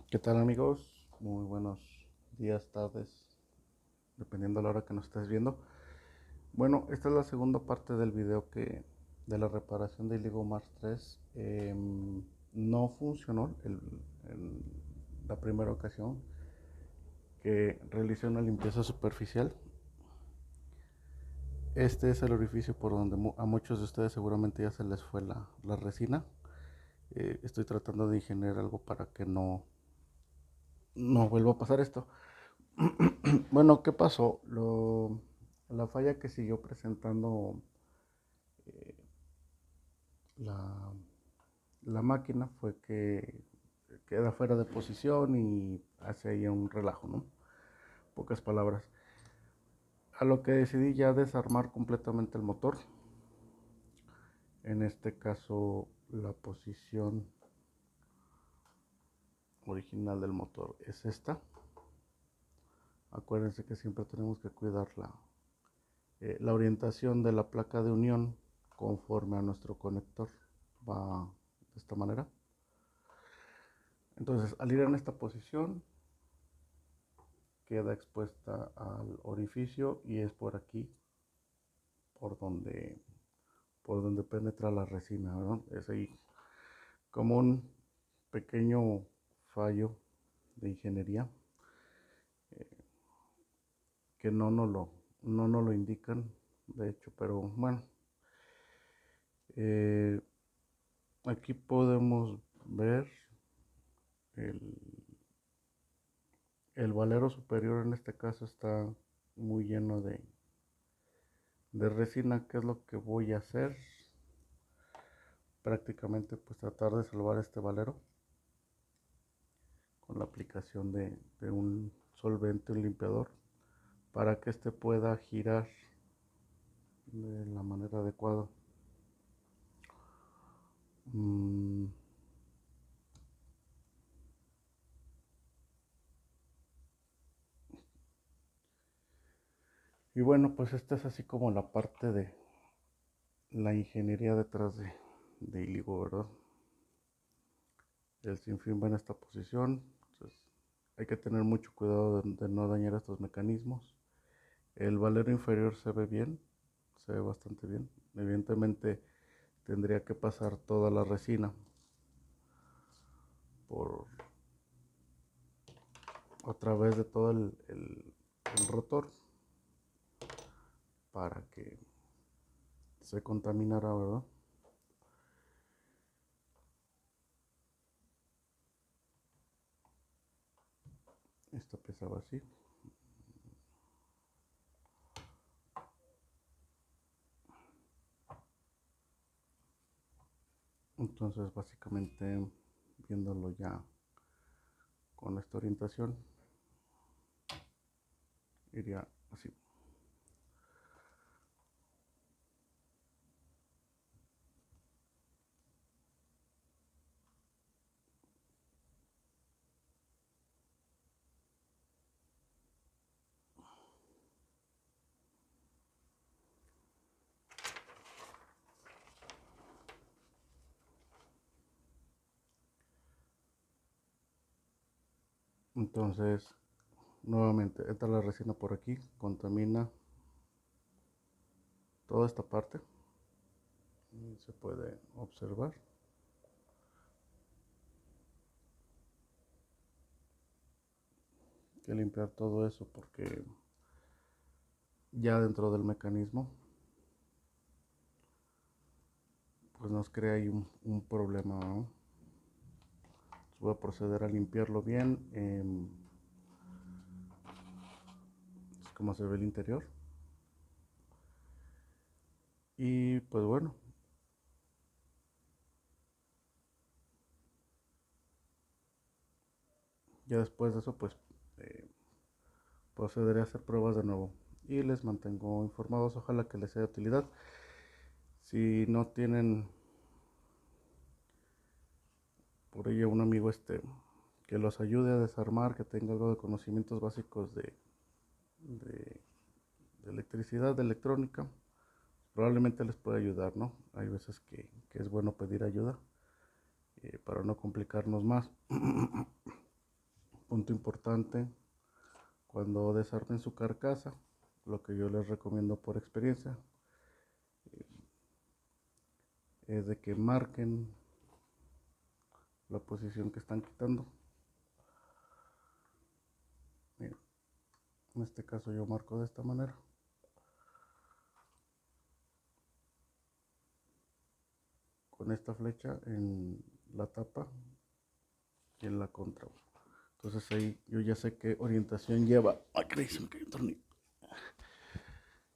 ¿Qué tal amigos? Muy buenos días, tardes, dependiendo de la hora que nos estés viendo. Bueno, esta es la segunda parte del video de la reparación del Lego Mars 3. No funcionó en la primera ocasión que realicé una limpieza superficial. Este es el orificio por donde a muchos de ustedes seguramente ya se les fue la resina. Estoy tratando de ingeniar algo para que no vuelva a pasar esto. Bueno, ¿qué pasó? La falla que siguió presentando eh, la, la máquina fue que queda fuera de posición y hace ahí un relajo, ¿no? Pocas palabras. A lo que decidí ya desarmar completamente el motor. En este caso, la posición original del motor es esta. Acuérdense que siempre tenemos que cuidar la orientación de la placa de unión conforme a nuestro conector. Va de esta manera. Entonces, al ir en esta posición, queda expuesta al orificio y es por aquí por donde, por donde penetra la resina, ¿verdad? Es ahí como un pequeño fallo de ingeniería que no nos lo indican, de hecho, pero bueno, eh, aquí podemos ver el, el valero superior en este caso está muy lleno de resina. ¿Qué es lo que voy a hacer? Prácticamente pues tratar de salvar este valero con la aplicación de un solvente, un limpiador, para que este pueda girar de la manera adecuada. Mm, y bueno, pues esta es así como la parte de la ingeniería detrás de Iligo, ¿verdad? El sinfín va en esta posición, entonces hay que tener mucho cuidado de no dañar estos mecanismos. El valero inferior se ve bien, se ve bastante bien. Evidentemente tendría que pasar toda la resina por a través de todo el rotor para que se contaminara, ¿verdad? Esta pesaba así. Entonces básicamente viéndolo ya con esta orientación iría así. Entonces nuevamente entra la resina por aquí, contamina toda esta parte y se puede observar. Hay que limpiar todo eso porque ya dentro del mecanismo pues nos crea ahí un problema, ¿no? Voy a proceder a limpiarlo bien. Es como se ve el interior. Y pues bueno, ya después de eso pues eh, procederé a hacer pruebas de nuevo. Y les mantengo informados, ojalá que les sea de utilidad. Si no tienen por ello un amigo que los ayude a desarmar, que tenga algo de conocimientos básicos de, de electricidad, de electrónica, probablemente les pueda ayudar, ¿no? Hay veces que es bueno pedir ayuda para no complicarnos más. Punto importante, cuando desarmen su carcasa, lo que yo les recomiendo por experiencia es de que marquen la posición que están quitando. Miren, en este caso yo marco de esta manera. Con esta flecha en la tapa y en la contra. Entonces ahí yo ya sé qué orientación lleva. Ay, creí, se me cayó un tornillo.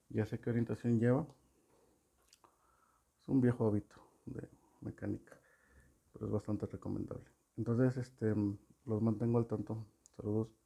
Ya sé qué orientación lleva. Es un viejo hábito de mecánica, pero es bastante recomendable. Entonces, los mantengo al tanto. Saludos.